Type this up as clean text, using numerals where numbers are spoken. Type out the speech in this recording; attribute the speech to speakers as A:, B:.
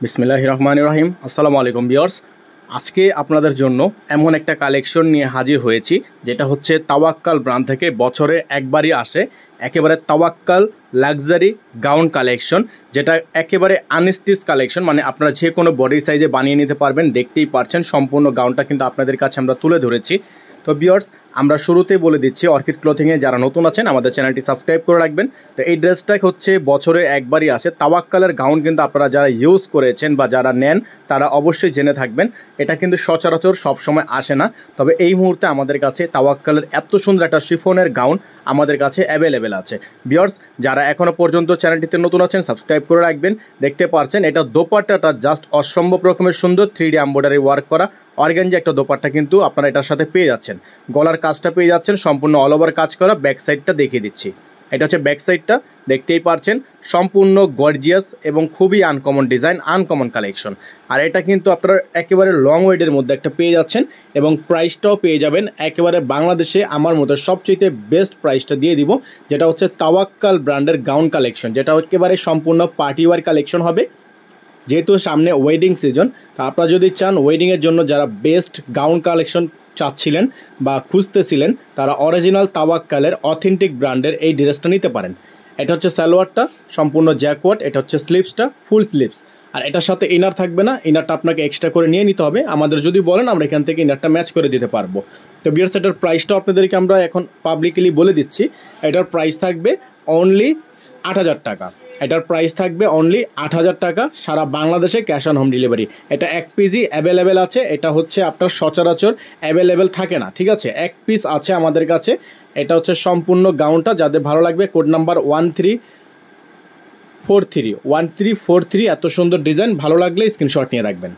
A: বিসমিল্লাহির রহমানির রহিম। আসসালামু আলাইকুম ভিউয়ার্স। আজকে আপনাদের জন্য এমন একটা কালেকশন নিয়ে হাজির হয়েছি যেটা হচ্ছে তাওয়াক্কাল ব্র্যান্ড থেকে বছরে একবারই আসে, একেবারে তাওয়াক্কাল লাক্সারি গাউন কালেকশন, যেটা একেবারে আনস্টিচ কালেকশন, মানে আপনারা যে কোনো বডি সাইজে বানিয়ে নিতে পারবেন। দেখতেই পাচ্ছেন সম্পূর্ণ গাউনটা কিন্তু আপনাদের কাছে আমরা তুলে ধরেছি। তো ভিউয়ার্স, আমরা শুরুতেই বলে দিচ্ছি অর্কিড ক্লোথিংয়ে যারা নতুন আছেন আমাদের চ্যানেলটি সাবস্ক্রাইব করে রাখবেন। তো এই ড্রেসটা হচ্ছে বছরে একবারই আসে। তাওয়াক্কালের গাউন কিন্তু আপনারা যারা ইউজ করেছেন বা যারা নেন তারা অবশ্যই জেনে থাকবেন, এটা কিন্তু সচরাচর সবসময় আসে না। তবে এই মুহূর্তে আমাদের কাছে তাওয়াক্কালের এত সুন্দর একটা শিফনের গাউন আমাদের কাছে অ্যাভেলেবেল আছে। ভিউয়ার্স, যারা এখনও পর্যন্ত চ্যানেলটিতে নতুন আছেন সাবস্ক্রাইব করে রাখবেন। দেখতে পাচ্ছেন এটা দোপাট্টাটা জাস্ট অসম্ভব রকমের সুন্দর 3D এমব্রয়ডারি ওয়ার্ক করা অর্গানজা একটা দোপাট্টা কিন্তু আপনারা এটার সাথে পেয়ে যাচ্ছেন। গলার কাজটা পেয়ে যাচ্ছেন সম্পূর্ণ অল ওভার কাজ করা। ব্যাক সাইডটা দেখিয়ে দিচ্ছি, এটা হচ্ছে ব্যাক সাইডটা, দেখতেই পাচ্ছেন সম্পূর্ণ গর্জিয়াস এবং খুবই আনকমন ডিজাইন, আনকমন কালেকশন। আর এটা কিন্তু আপনারা একেবারে লং ওয়েডের মধ্যে একটা পেয়ে যাচ্ছেন এবং প্রাইসটাও পেয়ে যাবেন একেবারে বাংলাদেশে আমার মতো সবচেয়ে বেস্ট প্রাইসটা দিয়ে দিব, যেটা হচ্ছে তাওয়াক্কাল ব্র্যান্ডের গাউন কালেকশন, যেটা একেবারে সম্পূর্ণ পার্টি ওয়্যার কালেকশন হবে। যেহেতু সামনে ওয়েডিং সিজন, তো আপনারা যদি চান ওয়েডিংয়ের জন্য যারা বেস্ট গাউন কালেকশন চাচ্ছিলেন বা খুঁজতেছিলেন তারা অরিজিনাল তাওয়াক্কালের অথেন্টিক ব্র্যান্ডের এই ড্রেসটা নিতে পারেন। এটা হচ্ছে সালোয়ারটা সম্পূর্ণ জ্যাকওয়ার্ড, এটা হচ্ছে স্লিভসটা ফুল স্লিভস, আর এটার সাথে ইনার থাকবে না, ইনারটা আপনাকে এক্সট্রা করে নিয়ে নিতে হবে। আমাদের যদি বলেন আমরা এখান থেকে ইনারটা ম্যাচ করে দিতে পারবো। তো ভিউয়ার্স, এটার প্রাইসটাও আপনাদেরকে আমরা এখন পাবলিকলি বলে দিচ্ছি। এটার প্রাইস থাকবে অনলি ৮,০০০ টাকা। এটার প্রাইস থাকবে অনলি ৮,০০০ টাকা, সারা বাংলাদেশে ক্যাশ অন হোম ডেলিভারি। এটা এক পিসই অ্যাভেলেবেল আছে, এটা হচ্ছে আপনার সচরাচর অ্যাভেলেবেল থাকে না, ঠিক আছে? এক পিস আছে আমাদের কাছে। এটা হচ্ছে সম্পূর্ণ গাউনটা, যাদের ভালো লাগবে কোড নাম্বার 1343 এত সুন্দর ডিজাইন ভালো লাগলে স্ক্রিনশট নিয়ে রাখবেন।